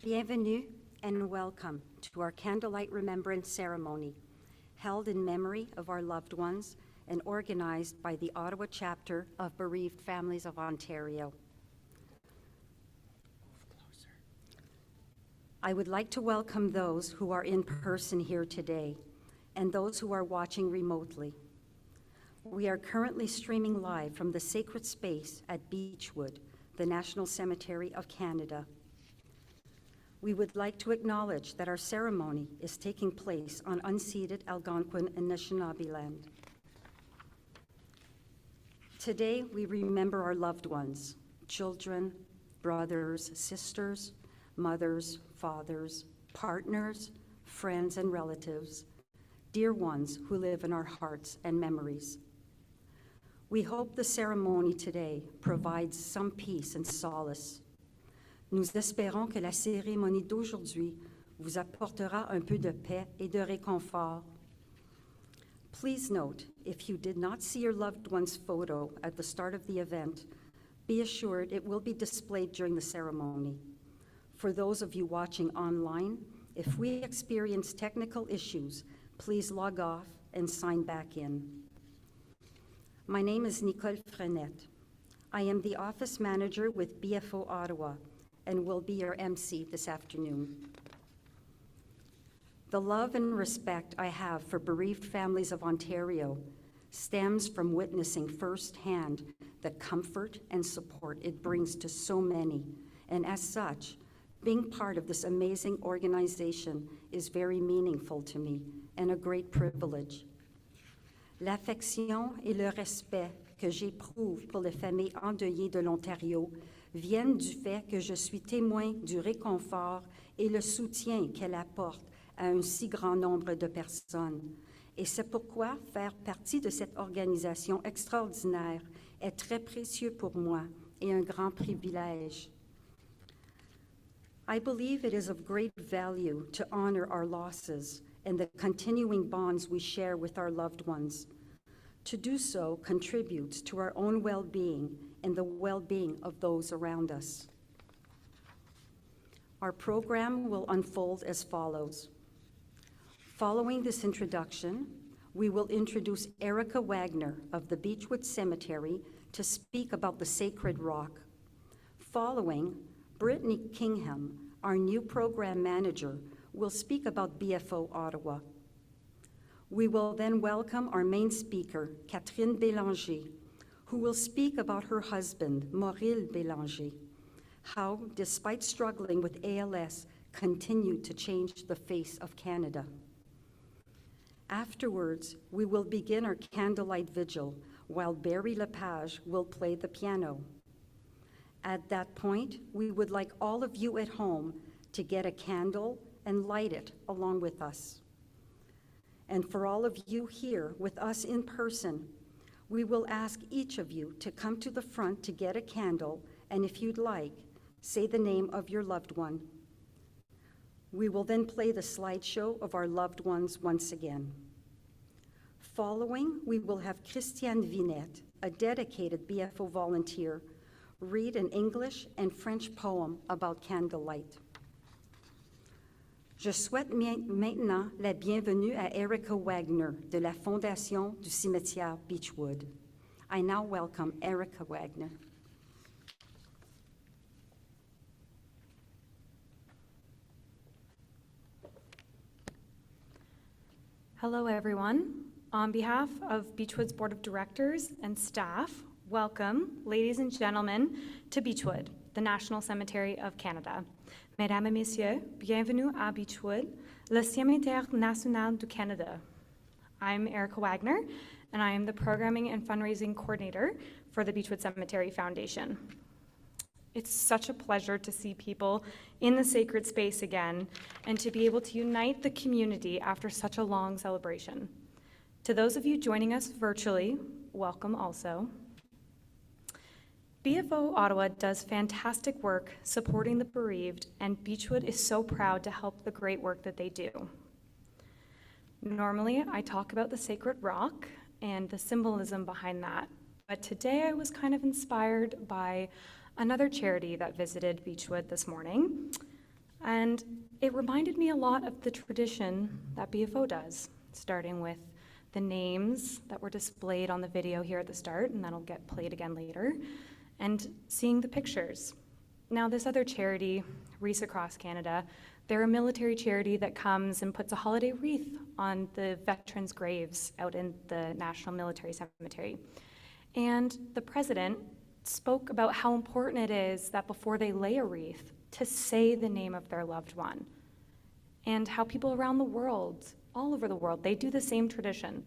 Bienvenue and welcome to our Candlelight Remembrance Ceremony, held in memory of our loved ones and organized by the Ottawa chapter of Bereaved Families of Ontario. I would like to welcome those who are in person here today and those who are watching remotely. We are currently streaming live from the sacred space at Beechwood, the National Cemetery of Canada. We would like to acknowledge that our ceremony is taking place on unceded Algonquin and Anishinaabe land. Today, we remember our loved ones, children, brothers, sisters, mothers, fathers, partners, friends, and relatives, dear ones who live in our hearts and memories. We hope the ceremony today provides some peace and solace. Nous espérons que la cérémonie d'aujourd'hui vous apportera un peu de paix et de réconfort. Please note, if you did not see your loved one's photo at the start of the event, be assured it will be displayed during the ceremony. For those of you watching online, if we experience technical issues, please log off and sign back in. My name is Nicole Frenette. I am the office manager with BFO Ottawa and will be your MC this afternoon. The love and respect I have for bereaved families of Ontario stems from witnessing firsthand the comfort and support it brings to so many, and as such, being part of this amazing organization is very meaningful to me and a great privilege. L'affection et le respect que j'éprouve pour les familles endeuillées de l'Ontario viennent du fait que je suis témoin du réconfort et le soutien qu'elle apporte à un si grand nombre de personnes. Et c'est pourquoi faire partie de cette organisation extraordinaire est très précieux pour moi et un grand privilège. I believe it is of great value to honor our losses and the continuing bonds we share with our loved ones. To do so contributes to our own well-being and the well-being of those around us. Our program will unfold as follows. Following this introduction, we will introduce Erica Wagner of the Beechwood Cemetery to speak about the sacred rock. Following, Brittany Kingham, our new program manager, will speak about BFO Ottawa. We will then welcome our main speaker, Catherine Bélanger, who will speak about her husband, Maurice Bélanger, how, despite struggling with ALS, continued to change the face of Canada. Afterwards, we will begin our candlelight vigil while Barry Lepage will play the piano. At that point, we would like all of you at home to get a candle and light it along with us. And for all of you here with us in person, we will ask each of you to come to the front to get a candle, and if you'd like, say the name of your loved one. We will then play the slideshow of our loved ones once again. Following, we will have Christiane Vinette, a dedicated BFO volunteer, read an English and French poem about candlelight. Je souhaite maintenant la bienvenue à Erica Wagner de la Fondation du Cimetière Beechwood. I now welcome Erica Wagner. Hello, everyone. On behalf of Beechwood's Board of Directors and staff, welcome, ladies and gentlemen, to Beechwood, the National Cemetery of Canada. Mesdames et messieurs, bienvenue à Beechwood, le Cimetière National du Canada. I'm Erica Wagner, and I am the Programming and Fundraising Coordinator for the Beechwood Cemetery Foundation. It's such a pleasure to see people in the sacred space again and to be able to unite the community after such a long celebration. To those of you joining us virtually, welcome also. BFO Ottawa does fantastic work supporting the bereaved, and Beechwood is so proud to help the great work that they do. Normally, I talk about the sacred rock and the symbolism behind that, but today I was kind of inspired by another charity that visited Beechwood this morning. And it reminded me a lot of the tradition that BFO does, starting with the names that were displayed on the video here at the start, and that'll get played again later, and seeing the pictures. Now, this other charity, Wreaths Across Canada, they're a military charity that comes and puts a holiday wreath on the veterans' graves out in the National Military Cemetery. And the president spoke about how important it is that before they lay a wreath, to say the name of their loved one, and how people around the world, all over the world, they do the same tradition.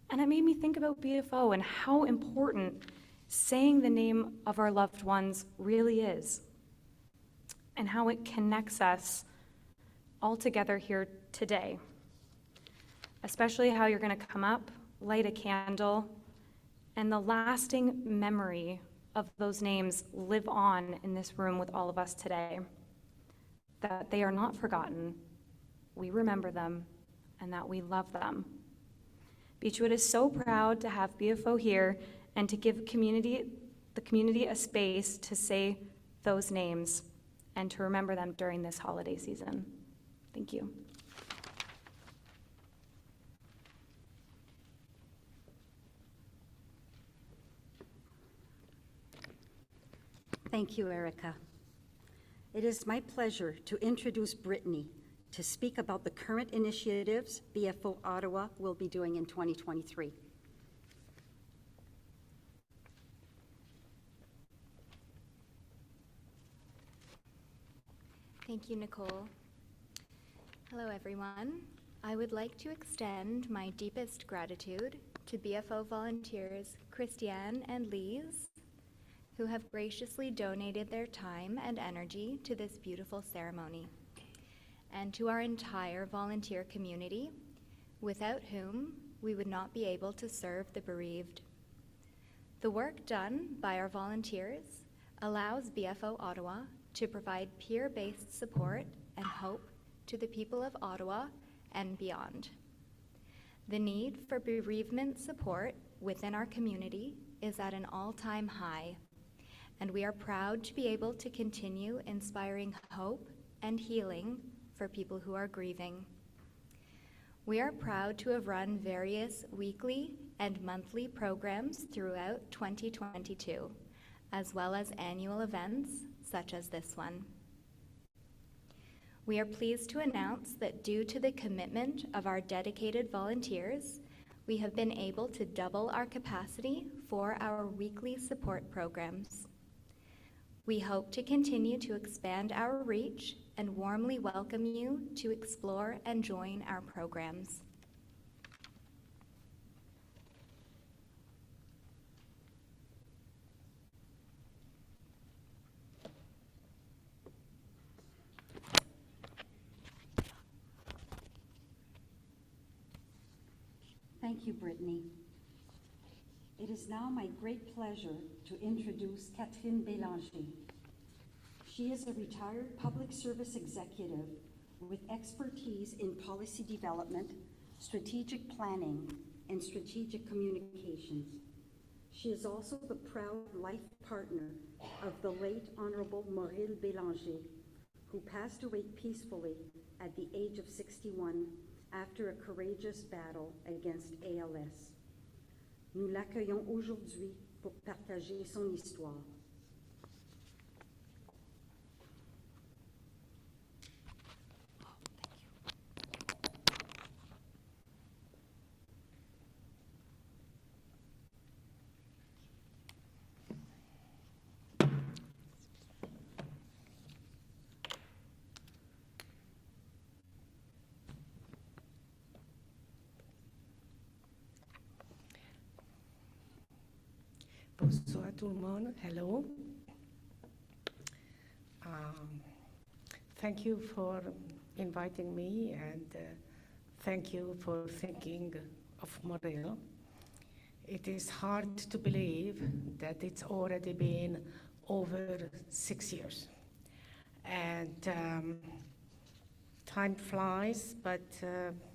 And it made me think about BFO and how important saying the name of our loved ones really is, and how it connects us all together here today. Especially how you're going to come up, light a candle, and the lasting memory of those names live on in this room with all of us today. That they are not forgotten, we remember them, and that we love them. Beechwood is so proud to have BFO here and to give the community a space to say those names and to remember them during this holiday season. Thank you. Thank you, Erica. It is my pleasure to introduce Brittany to speak about the current initiatives BFO Ottawa will be doing in 2023. Thank you, Nicole. Hello, everyone. I would like to extend my deepest gratitude to BFO volunteers Christiane and Lise, who have graciously donated their time and energy to this beautiful ceremony, and to our entire volunteer community, without whom we would not be able to serve the bereaved. The work done by our volunteers allows BFO Ottawa to provide peer-based support and hope to the people of Ottawa and beyond. The need for bereavement support within our community is at an all-time high, and we are proud to be able to continue inspiring hope and healing for people who are grieving. We are proud to have run various weekly and monthly programs throughout 2022, as well as annual events such as this one. We are pleased to announce that due to the commitment of our dedicated volunteers, we have been able to double our capacity for our weekly support programs. We hope to continue to expand our reach and warmly welcome you to explore and join our programs. Thank you, Brittany. It is now my great pleasure to introduce Catherine Bélanger. She is a retired public service executive with expertise in policy development, strategic planning, and strategic communications. She is also the proud life partner of the late Honorable Maurille Bélanger, who passed away peacefully at the age of 61 after a courageous battle against ALS. Nous l'accueillons aujourd'hui pour partager son histoire. Bonsoir tout le monde. Hello. Thank you for inviting me, and thank you for thinking of Maurille. It is hard to believe that it's already been over 6 years. And time flies, but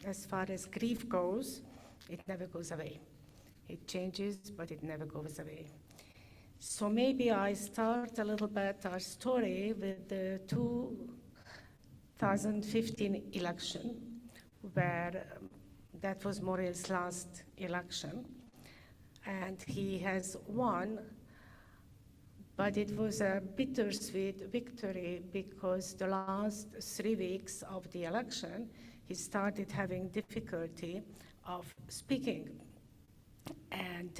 as far as grief goes, it never goes away. It changes, but it never goes away. So maybe I start a little bit our story with the two 2015 election, where that was Morel's last election, and he has won, but it was a bittersweet victory because the last 3 weeks of the election, he started having difficulty of speaking. And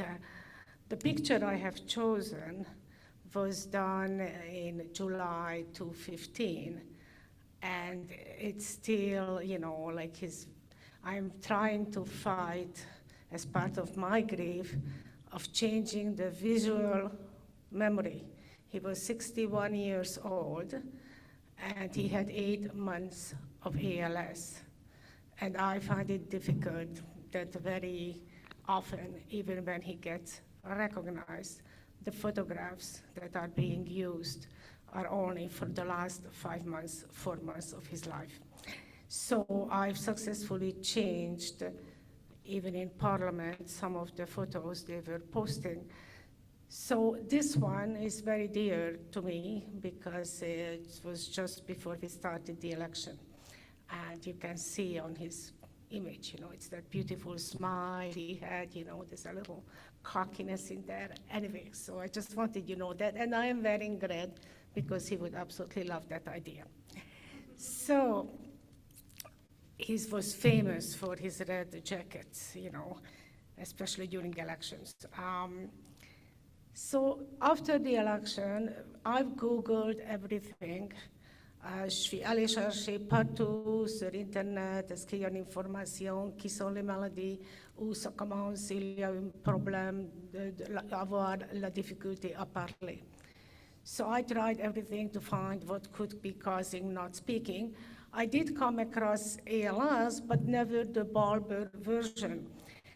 the picture I have chosen was done in July 2015, and it's still, like I'm trying to fight as part of my grief of changing the visual memory. He was 61 years old, and he had 8 months of ALS. And I find it difficult that very often, even when he gets recognized, the photographs that are being used are only for the last 5 months, 4 months of his life. So I've successfully changed, even in Parliament, some of the photos they were posting. So this one is very dear to me because it was just before we started the election. And you can see on his image, it's that beautiful smile he had, there's a little cockiness in there. Anyway, so I just wanted you to know that. And I am wearing red because he would absolutely love that idea. So he was famous for his red jackets, especially during elections. So after the election, I've Googled everything. Je suis allée chercher partout sur Internet, est-ce qu'il y a une information, qui sont les maladies, où ça commence, il y a un problème d'avoir la difficulté à parler. So I tried everything to find what could be causing not speaking. I did come across ALS, but never the bulbar version.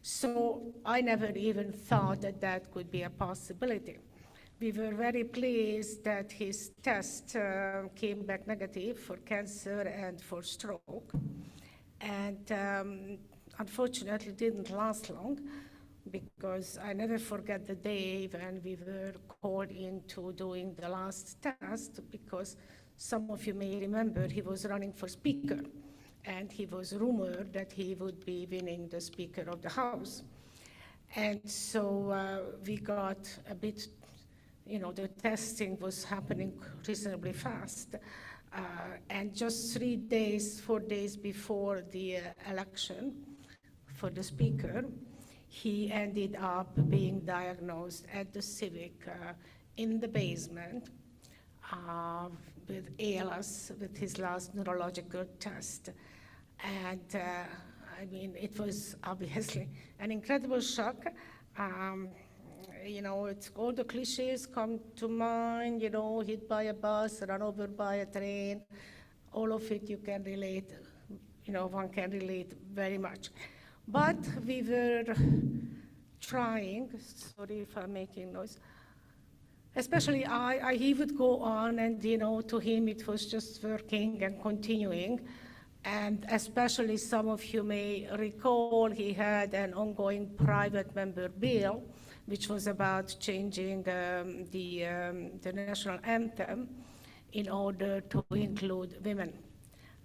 So I never even thought that that could be a possibility. We were very pleased that his test came back negative for cancer and for stroke. And unfortunately, it didn't last long because I never forget the day when we were called into doing the last test, because some of you may remember he was running for speaker, and he was rumored that he would be winning the Speaker of the House. And so we got a bit, the testing was happening reasonably fast. And just 4 days before the election for the Speaker, he ended up being diagnosed at the Civic in the basement with ALS, with his last neurological test. And it was obviously an incredible shock. It's all the cliches come to mind, hit by a bus, run over by a train, all of it you can relate, one can relate very much. But we were trying, sorry if I'm making noise, especially he would go on and, to him it was just working and continuing. And especially some of you may recall he had an ongoing private member bill, which was about changing the national anthem in order to include women.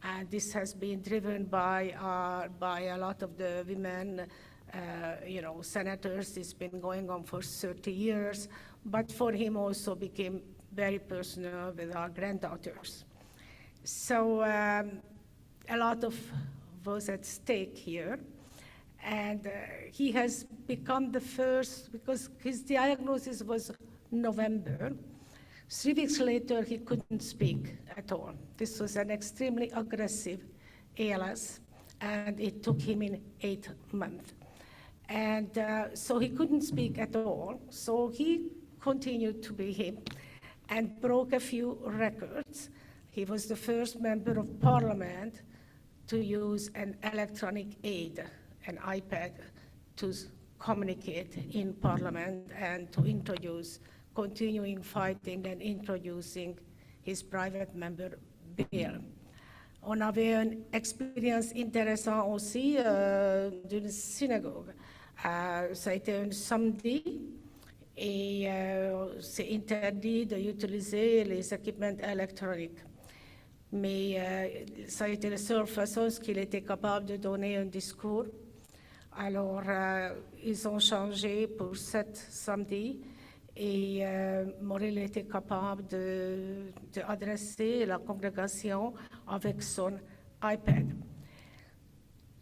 And this has been driven by a lot of the women, senators. It's been going on for 30 years, but for him also became very personal with our granddaughters. So a lot of was at stake here. And he has become the first, because his diagnosis was November. 3 weeks later, he couldn't speak at all. This was an extremely aggressive ALS, and it took him in 8 months. And so he couldn't speak at all. So he continued to be him and broke a few records. He was the first member of parliament to use an electronic aid, an iPad, to communicate in Parliament and to introduce, continuing fighting and introducing his private member bill. On avait une expérience intéressante aussi d'une synagogue. Ça a été un samedi et c'est interdit d'utiliser les équipements électroniques. mais ça a été la seule façon qu'il était capable de donner un discours. Alors, ils ont changé pour cet samedi et Maurice était capable d'adresser la congrégation avec son iPad.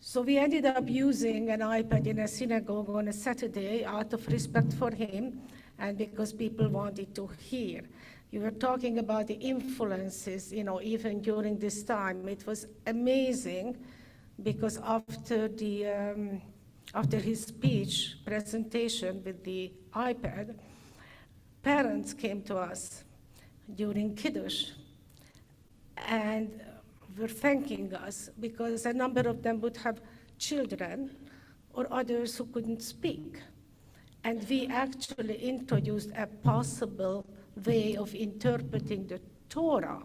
So we ended up using an iPad in a synagogue on a Saturday out of respect for him and because people wanted to hear. You were talking about the influences, even during this time. It was amazing because after his speech presentation with the iPad, parents came to us during Kiddush and were thanking us because a number of them would have children or others who couldn't speak. And we actually introduced a possible way of interpreting the Torah,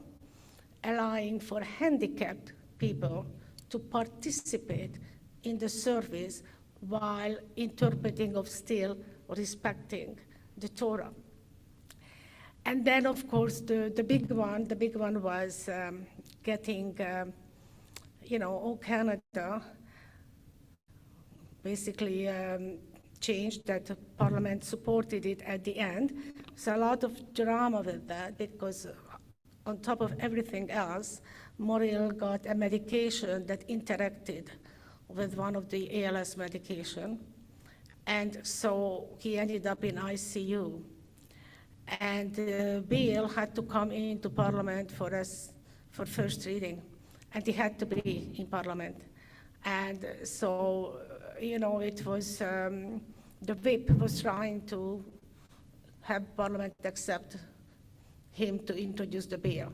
allowing for handicapped people to participate in the service while interpreting of still respecting the Torah. And then, of course, the big one was getting, all Canada basically changed, that the Parliament supported it at the end. So a lot of drama with that because on top of everything else, Muriel got a medication that interacted with one of the ALS medication. And so he ended up in ICU. And Bill had to come into Parliament for first reading, and he had to be in Parliament. And so, it was, the whip was trying to have Parliament accept him to introduce the bill.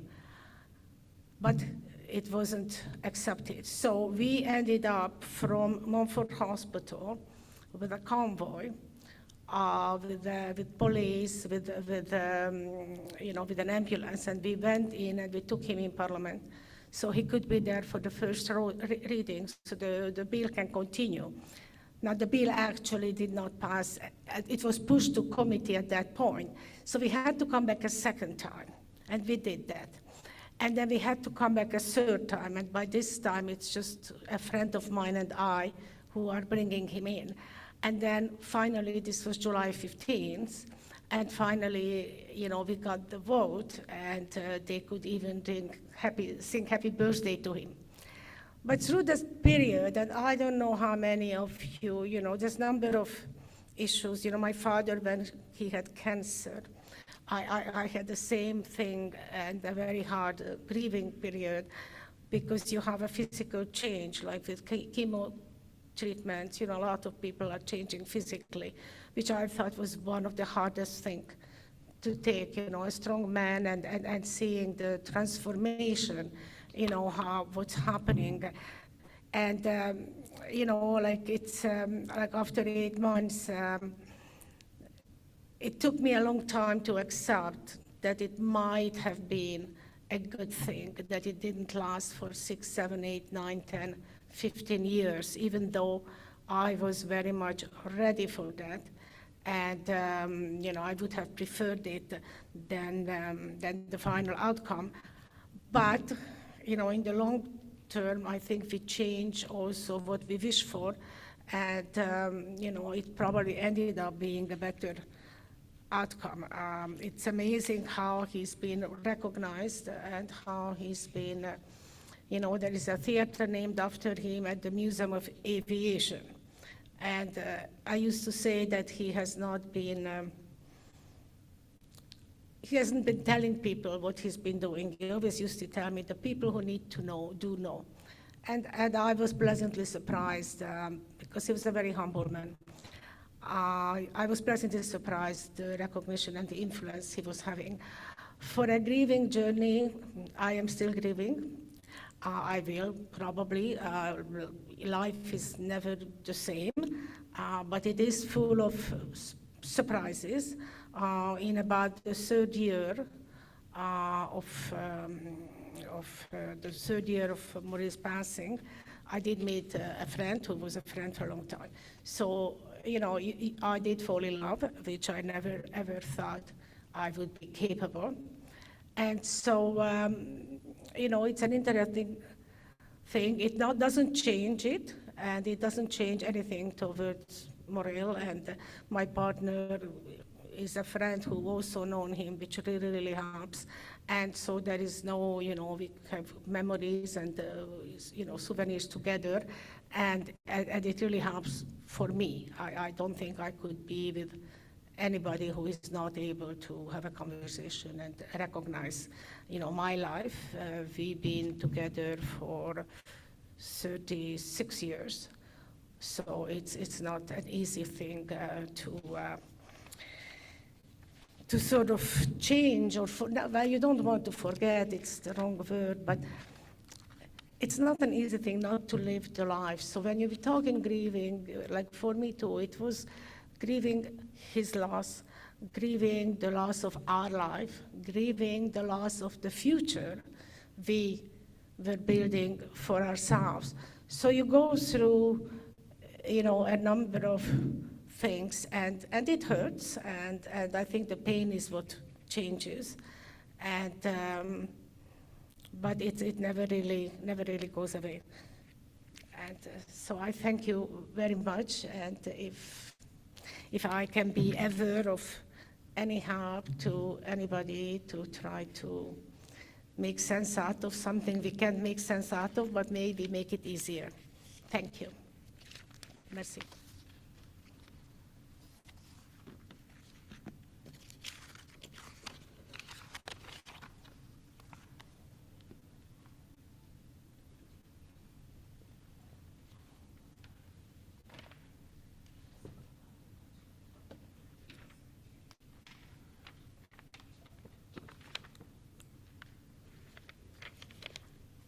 But it wasn't accepted. So we ended up from Montfort Hospital with a convoy, with police, with an ambulance, and we went in and we took him in Parliament. So he could be there for the first reading, so the bill can continue. Now, the bill actually did not pass. It was pushed to committee at that point. So we had to come back a second time, and we did that. And then we had to come back a third time, and by this time, it's just a friend of mine and I who are bringing him in. And then finally, this was July 15th, and finally, we got the vote, and they could even sing happy birthday to him. But through this period, and I don't know how many of you, there's a number of issues. My father, when he had cancer, I had the same thing and a very hard grieving period because you have a physical change, like with chemo treatments, a lot of people are changing physically, which I thought was one of the hardest things to take, a strong man and seeing the transformation, what's happening. And, it's like after 8 months, it took me a long time to accept that it might have been a good thing, that it didn't last for 6, 7, 8, 9, 10, 15 years, even though I was very much ready for that. And, I would have preferred it than the final outcome. But, in the long term, I think we change also what we wish for. And, it probably ended up being a better outcome. It's amazing how he's been recognized and how he's been, there is a theater named after him at the Museum of Aviation. And I used to say that he hasn't been telling people what he's been doing. He always used to tell me, the people who need to know, do know. And I was pleasantly surprised because he was a very humble man. I was pleasantly surprised the recognition and the influence he was having. For a grieving journey, I am still grieving. I will probably. Life is never the same, but it is full of surprises. In about the third year of Maurice's passing, I did meet a friend who was a friend for a long time. So, I did fall in love, which I never ever thought I would be capable. And so it's an interesting thing. It doesn't change it, and it doesn't change anything towards Morel. And my partner is a friend who also known him, which really helps. And so there is no, we have memories and, souvenirs together. And it really helps for me. I don't think I could be with anybody who is not able to have a conversation and recognize, my life. We've been together for 36 years. So it's not an easy thing to sort of change well, you don't want to forget, it's the wrong word, but it's not an easy thing not to live the life. So when you're talking grieving, like for me too, it was grieving his loss, grieving the loss of our life, grieving the loss of the future we were building for ourselves. So you go through, a number of things, and it hurts, and I think the pain is what changes, and but it never really goes away. And so I thank you very much, and if I can be ever of any help to anybody to try to make sense out of something we can't make sense out of, but maybe make it easier. Thank you. Merci.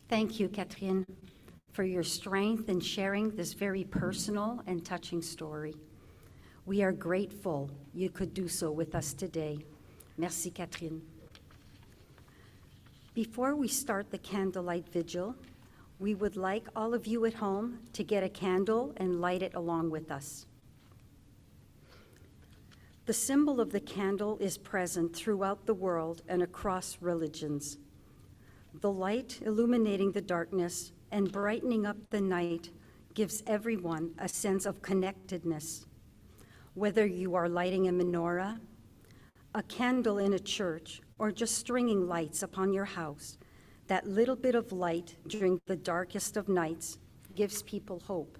Thank you, Catherine, for your strength in sharing this very personal and touching story. We are grateful you could do so with us today. Merci, Catherine. Before we start the candlelight vigil, we would like all of you at home to get a candle and light it along with us. The symbol of the candle is present throughout the world and across religions. The light illuminating the darkness and brightening up the night gives everyone a sense of connectedness. Whether you are lighting a menorah, a candle in a church, or just stringing lights upon your house, that little bit of light during the darkest of nights gives people hope.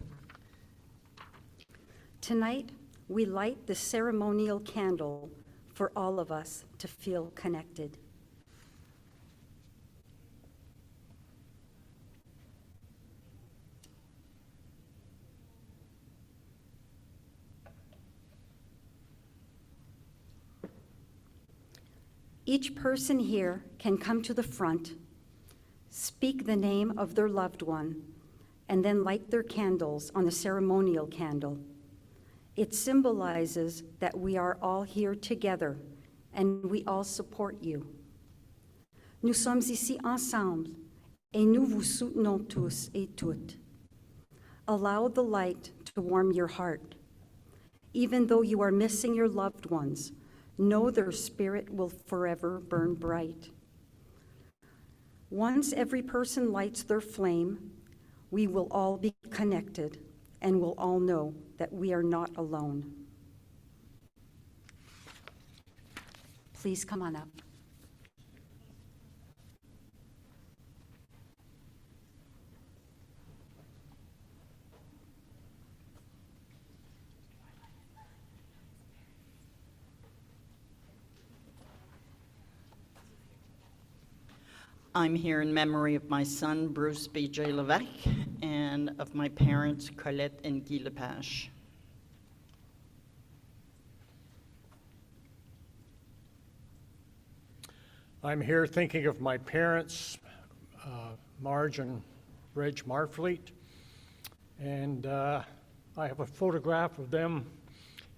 Tonight, we light the ceremonial candle for all of us to feel connected. Each person here can come to the front, speak the name of their loved one, and then light their candles on the ceremonial candle. It symbolizes that we are all here together and we all support you. Nous sommes ici ensemble et nous vous soutenons tous et toutes. Allow the light to warm your heart. Even though you are missing your loved ones, know their spirit will forever burn bright. Once every person lights their flame, we will all be connected and will all know that we are not alone. Please come on up. I'm here in memory of my son, Bruce B.J. Levesque, and of my parents, Colette and Guy Lepage. I'm here thinking of my parents, Marge and Reg Marfleet, and I have a photograph of them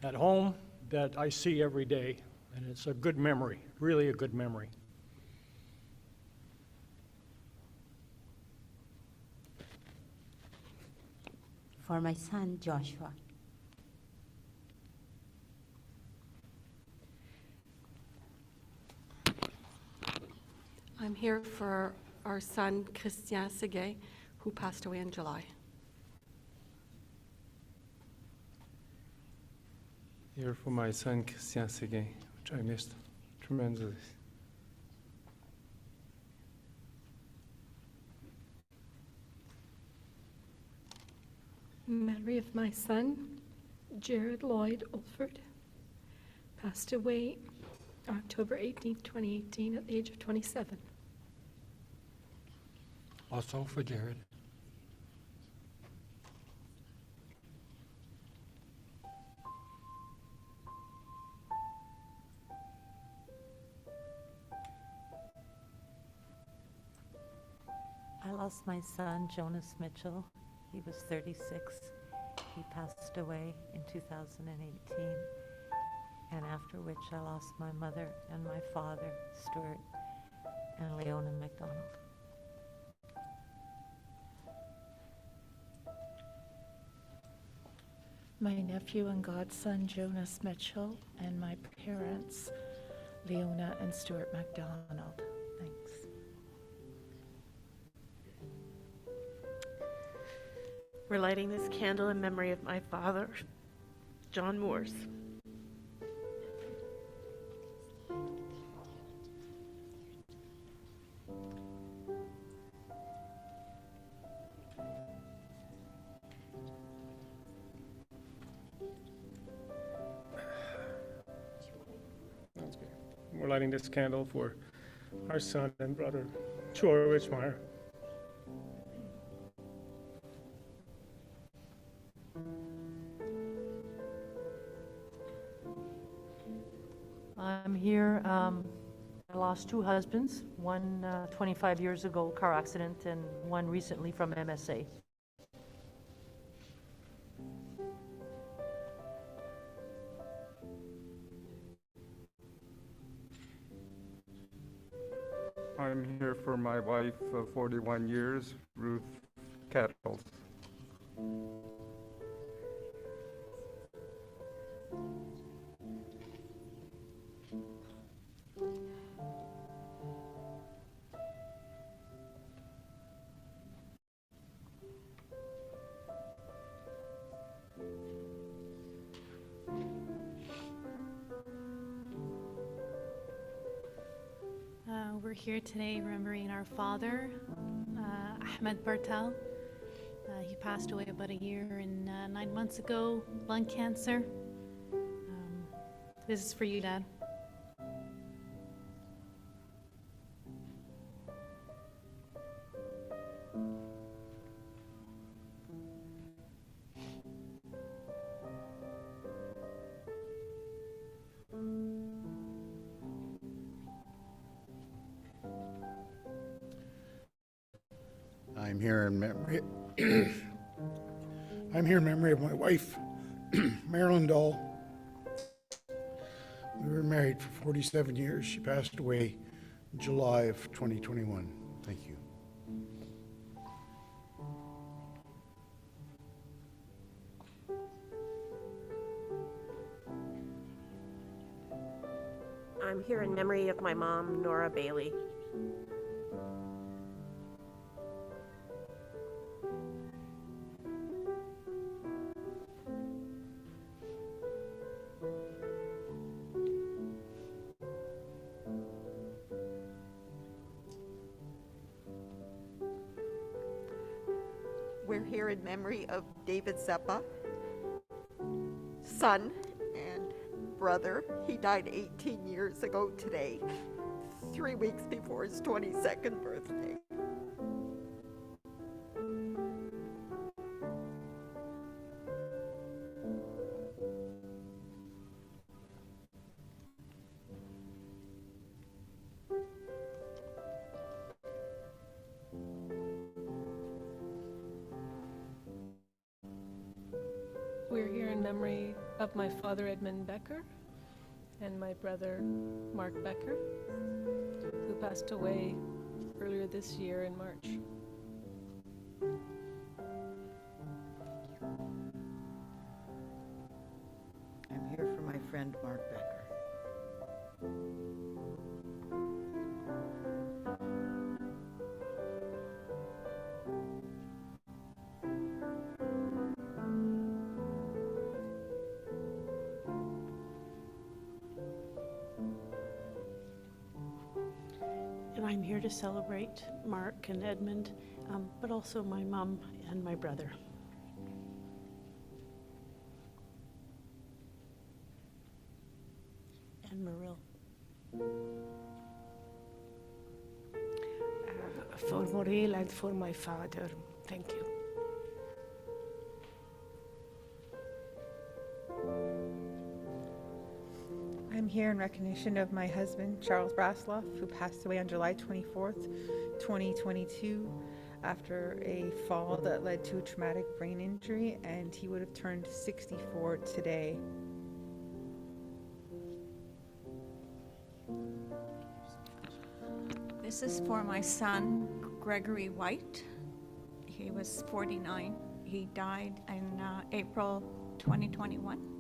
at home that I see every day, and it's a good memory, really a good memory. For my son, Joshua. I'm here for our son, Christian Seguin, who passed away in July. Here for my son, Christian Seguin, which I missed tremendously. Memory of my son, Jared Lloyd Olford, passed away October 18th, 2018, at the age of 27. Also for Jared. I lost my son, Jonas Mitchell. He was 36. He passed away in 2018. And after which I lost my mother and my father, Stuart and Leona MacDonald. My nephew and godson, Jonas Mitchell, and my parents, Leona and Stuart MacDonald. Thanks. We're lighting this candle in memory of my father, John Moores. That's good. We're lighting this candle for our son and brother, Troy Richmeyer. I'm here. I lost two husbands, one 25 years ago, car accident, and one recently from MSA. I'm here for my wife of 41 years, Ruth Kettles. We're here today remembering our father, Ahmed Bartel. He passed away about a year and 9 months ago, lung cancer. This is for you, Dad. I'm here in memory. I'm here in memory of my wife, Marilyn Dahl. We were married for 47 years. She passed away in July of 2021. Thank you. I'm here in memory of my mom, Nora Bailey. We're here in memory of David Zeppa, son and brother. He died 18 years ago today, 3 weeks before his 22nd birthday. We're here in memory of my father, Edmund Becker, and my brother, Mark Becker, who passed away earlier this year in March. I'm here for my friend, Mark Becker. And I'm here to celebrate Mark and Edmund, but also my mom and my brother. And Maril. For Morel and for my father, thank you. I'm here in recognition of my husband, Charles Brasloff, who passed away on July 24th, 2022, after a fall that led to a traumatic brain injury, and he would have turned 64 today. This is for my son, Gregory White. He was 49. He died in April 2021.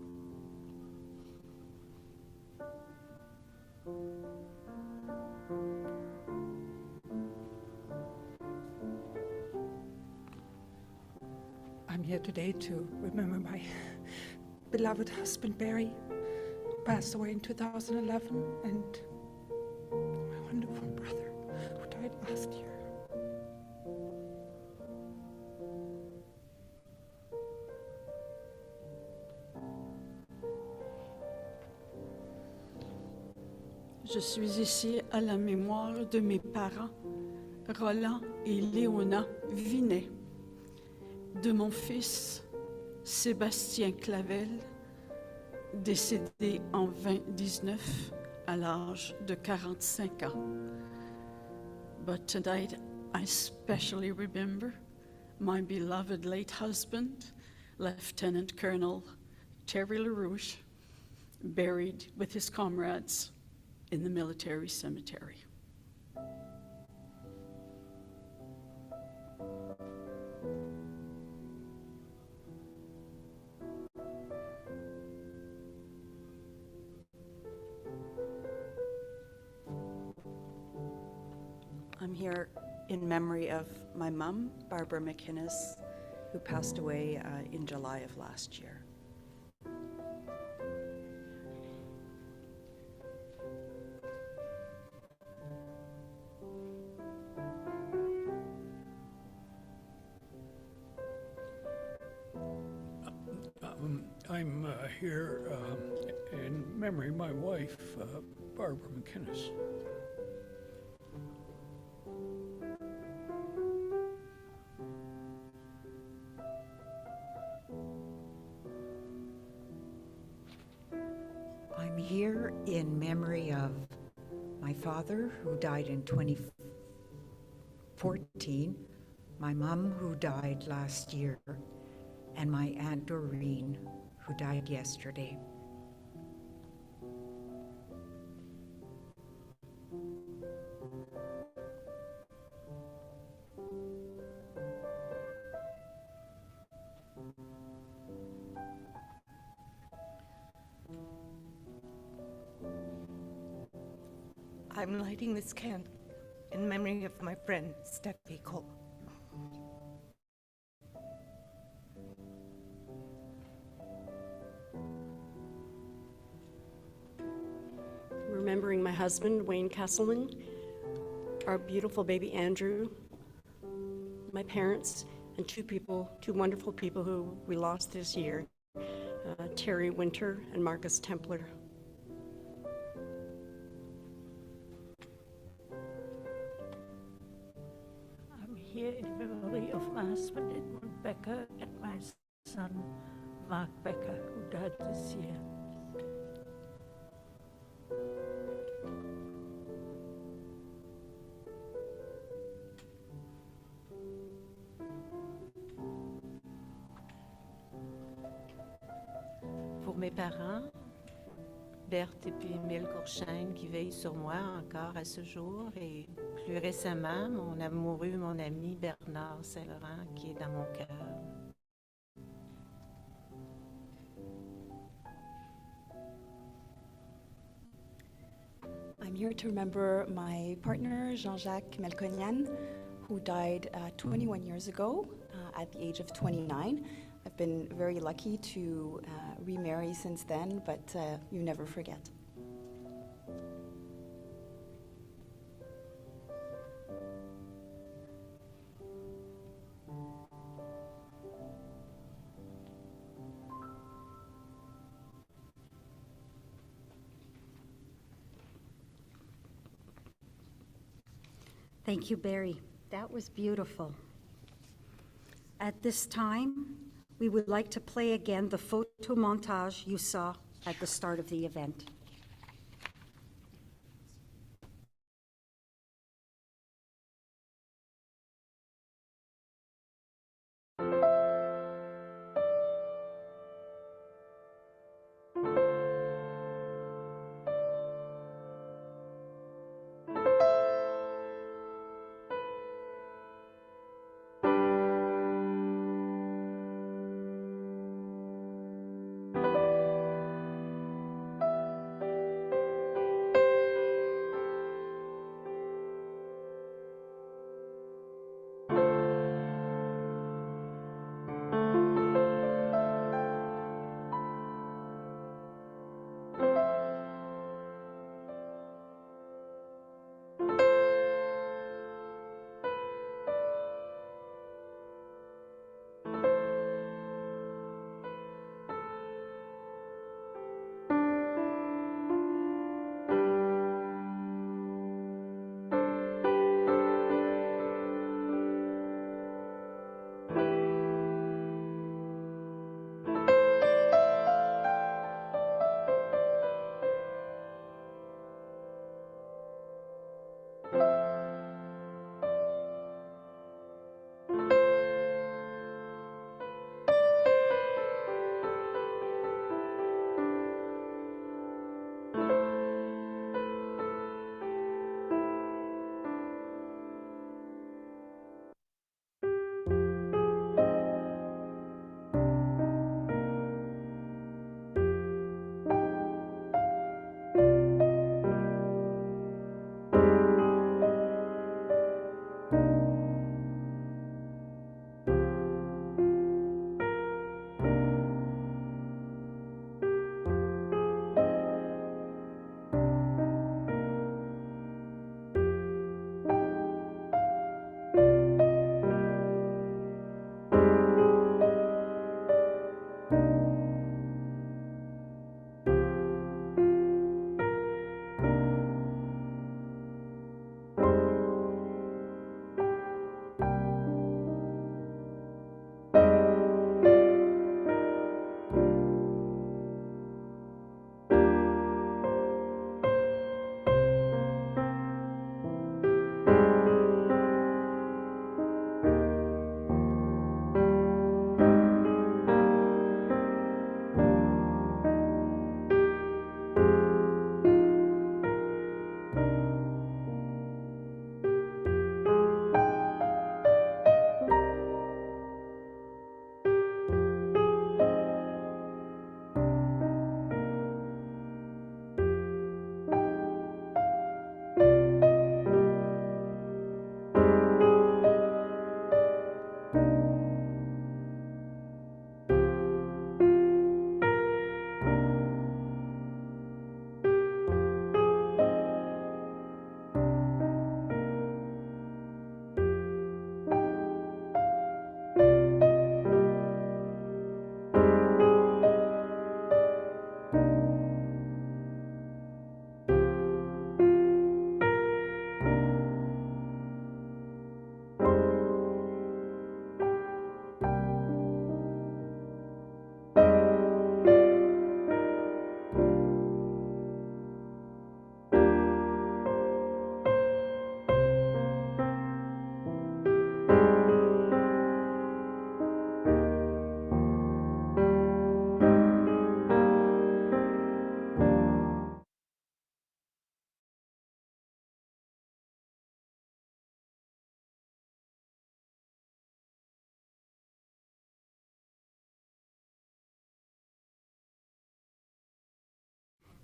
I'm here today to remember my beloved husband, Barry, who passed away in 2011, and my wonderful brother, who died last year. Je suis ici à la mémoire de mes parents, Roland et Léona Vinet, de mon fils, Sébastien Clavel, décédé en 2019 à l'âge de 45 ans. But tonight, I especially remember my beloved late husband, Lieutenant Colonel Terry LaRouche, buried with his comrades in the military cemetery. I'm here in memory of my mom, Barbara McInnes, who passed away in July of last year. I'm here in memory of my wife, Barbara McInnes. I'm here in memory of my father, who died in 2014, my mom, who died last year, and my Aunt Doreen, who died yesterday. I'm lighting this candle in memory of my friend, Steffi Cole. Remembering my husband, Wayne Kesselman, our beautiful baby Andrew, my parents, and two wonderful people who we lost this year, Terry Winter and Marcus Templer. I'm here in memory of my husband, Edmund Becker, and my son, Mark Becker, who died this year. Pour mes parents, Berthe et puis Émile Gourchaine, qui veillent sur moi encore à ce jour, et plus récemment, mon amoureux, mon ami Bernard Saint-Laurent, qui est dans mon cœur. I'm here to remember my partner, Jean-Jacques Melconian, who died 21 years ago at the age of 29. I've been very lucky to remarry since then, but you never forget. Thank you, Barry. That was beautiful. At this time, we would like to play again the photo montage you saw at the start of the event.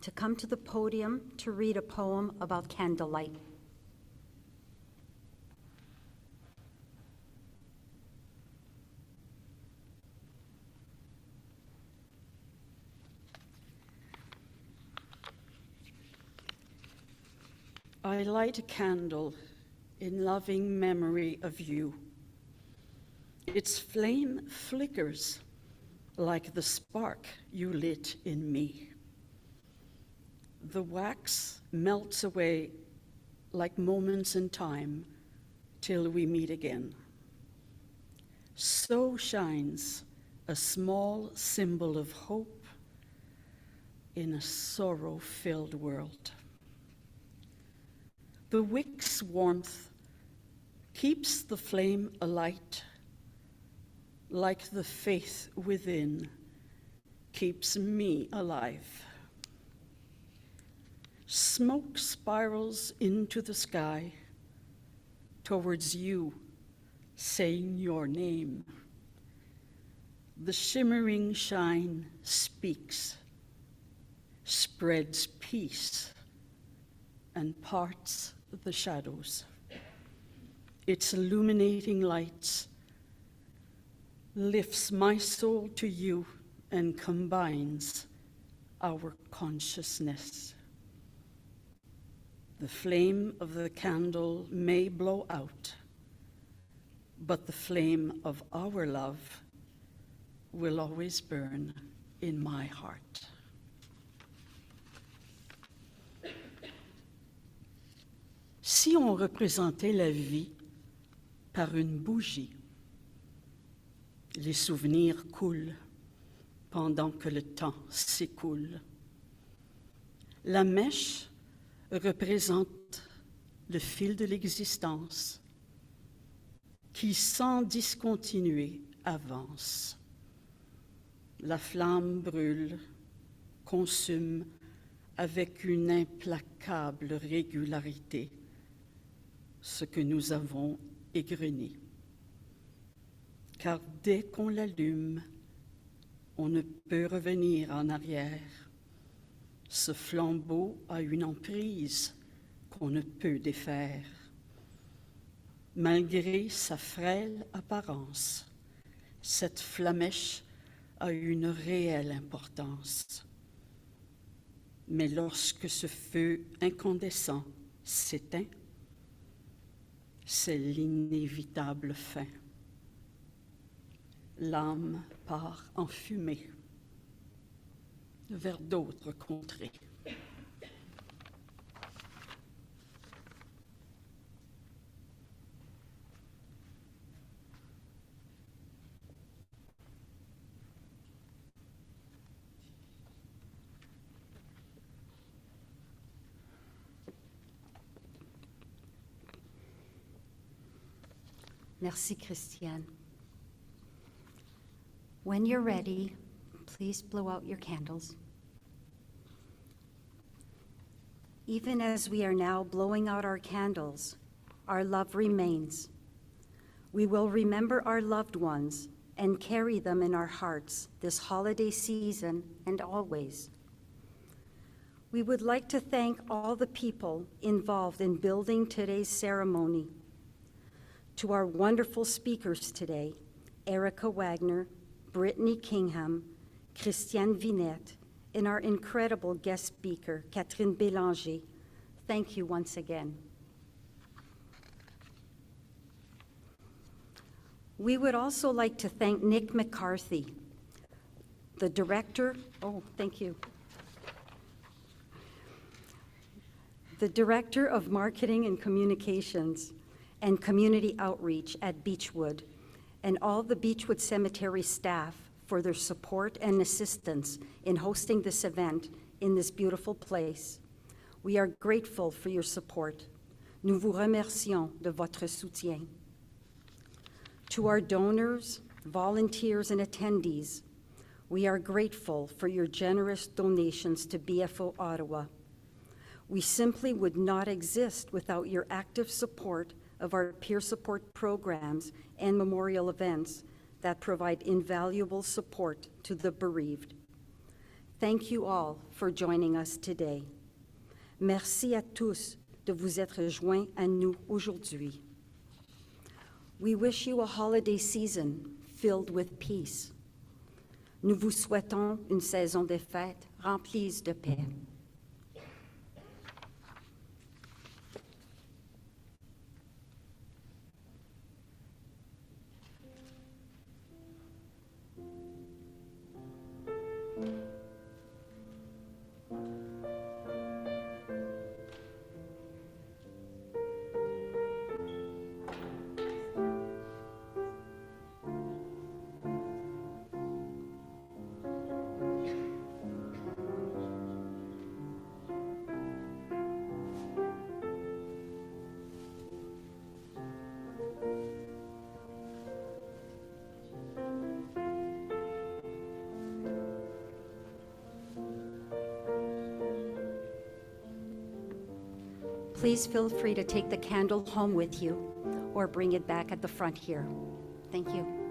To come to the podium to read a poem about candlelight. I light a candle in loving memory of you. Its flame flickers like the spark you lit in me. The wax melts away like moments in time till we meet again. So shines a small symbol of hope in a sorrow-filled world. The wick's warmth keeps the flame alight, like the faith within keeps me alive. Smoke spirals into the sky towards you, saying your name. The shimmering shine speaks, spreads peace, and parts the shadows. Its illuminating lights lifts my soul to you and combines our consciousness. The flame of the candle may blow out, but the flame of our love will always burn in my heart. Si on représentait la vie par une bougie, les souvenirs coulent pendant que le temps s'écoule. La mèche représente le fil de l'existence qui, sans discontinuer, avance. La flamme brûle, consume avec une implacable régularité ce que nous avons égrené. Car dès qu'on l'allume, on ne peut revenir en arrière. Ce flambeau a une emprise qu'on ne peut défaire. Malgré sa frêle apparence, cette flamèche a une réelle importance. Mais lorsque ce feu incandescent s'éteint, c'est l'inévitable fin. L'âme part en fumée vers d'autres contrées. Merci, Christiane. When you're ready, please blow out your candles. Even as we are now blowing out our candles, our love remains. We will remember our loved ones and carry them in our hearts this holiday season and always. We would like to thank all the people involved in building today's ceremony. To our wonderful speakers today, Erica Wagner, Brittany Kingham, Christiane Vinette, and our incredible guest speaker, Catherine Bélanger. Thank you once again. We would also like to thank Nick McCarthy, the director, the Director of Marketing and Communications and Community Outreach at Beechwood, and all the Beechwood Cemetery staff for their support and assistance in hosting this event in this beautiful place. We are grateful for your support. Nous vous remercions de votre soutien. To our donors, volunteers, and attendees, we are grateful for your generous donations to BFO Ottawa. We simply would not exist without your active support of our peer support programs and memorial events that provide invaluable support to the bereaved. Thank you all for joining us today. Merci à tous de vous être joints à nous aujourd'hui. We wish you a holiday season filled with peace. Nous vous souhaitons une saison de fêtes remplie de paix. Please feel free to take the candle home with you or bring it back at the front here. Thank you.